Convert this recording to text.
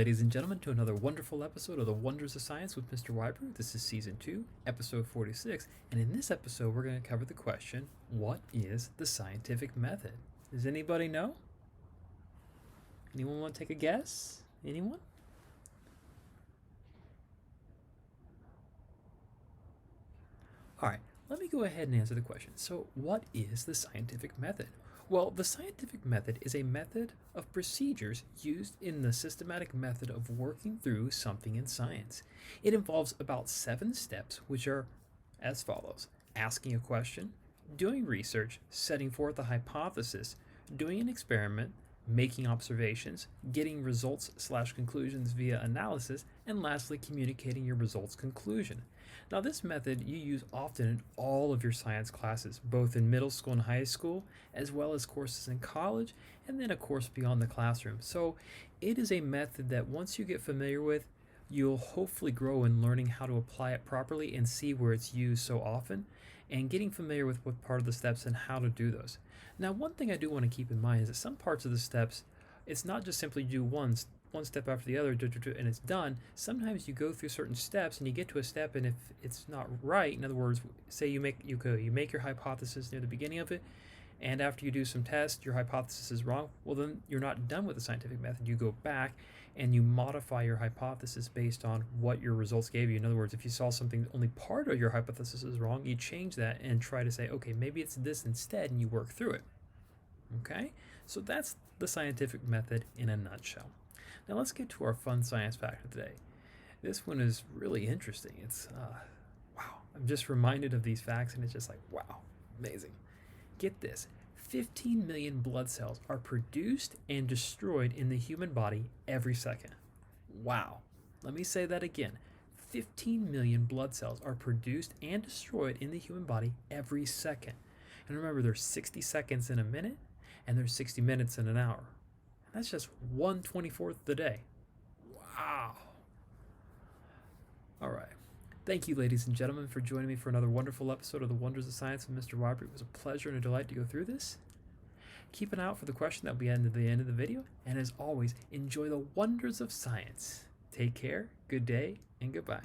Ladies and gentlemen, to another wonderful episode of The Wonders of Science with Mr. Whybrew. This is Season 2, Episode 46, and in this episode we're going to cover the question, what is the scientific method? Does anybody know? Anyone want to take a guess? Anyone? Alright, let me go ahead and answer the question. So, what is the scientific method? Well, the scientific method is a method of procedures used in the systematic method of working through something in science. It involves about 7 steps, which are as follows: asking a question, doing research, setting forth a hypothesis, doing an experiment, making observations, getting results/conclusions via analysis, and lastly, communicating your results conclusion. Now, this method you use often in all of your science classes, both in middle school and high school, as well as courses in college, and then of course beyond the classroom. So it is a method that once you get familiar with, you'll hopefully grow in learning how to apply it properly and see where it's used so often, and getting familiar with what part of the steps and how to do those. Now, one thing I do want to keep in mind is that some parts of the steps, it's not just simply do one step after the other and it's done. Sometimes you go through certain steps and you get to a step, and if it's not right, in other words, say you make your hypothesis near the beginning of it, and after you do some tests your hypothesis is wrong, well then you're not done with the scientific method. You go back and you modify your hypothesis based on what your results gave you. In other words, if you saw something, only part of your hypothesis is wrong, you change that and try to say, okay, maybe it's this instead, and you work through it. Okay, so that's the scientific method in a nutshell. Now let's get to our fun science fact of the day. This one is really interesting. It's, wow, I'm just reminded of these facts and it's just like, wow, amazing. Get this, 15 million blood cells are produced and destroyed in the human body every second. Wow, let me say that again. 15 million blood cells are produced and destroyed in the human body every second. And remember, there's 60 seconds in a minute, and there's 60 minutes in an hour. That's just 1/24th of the day. Wow. All right. Thank you, ladies and gentlemen, for joining me for another wonderful episode of The Wonders of Science with Mr. Whybrew. It was a pleasure and a delight to go through this. Keep an eye out for the question that will be at the end of the video. And as always, enjoy the wonders of science. Take care, good day, and goodbye.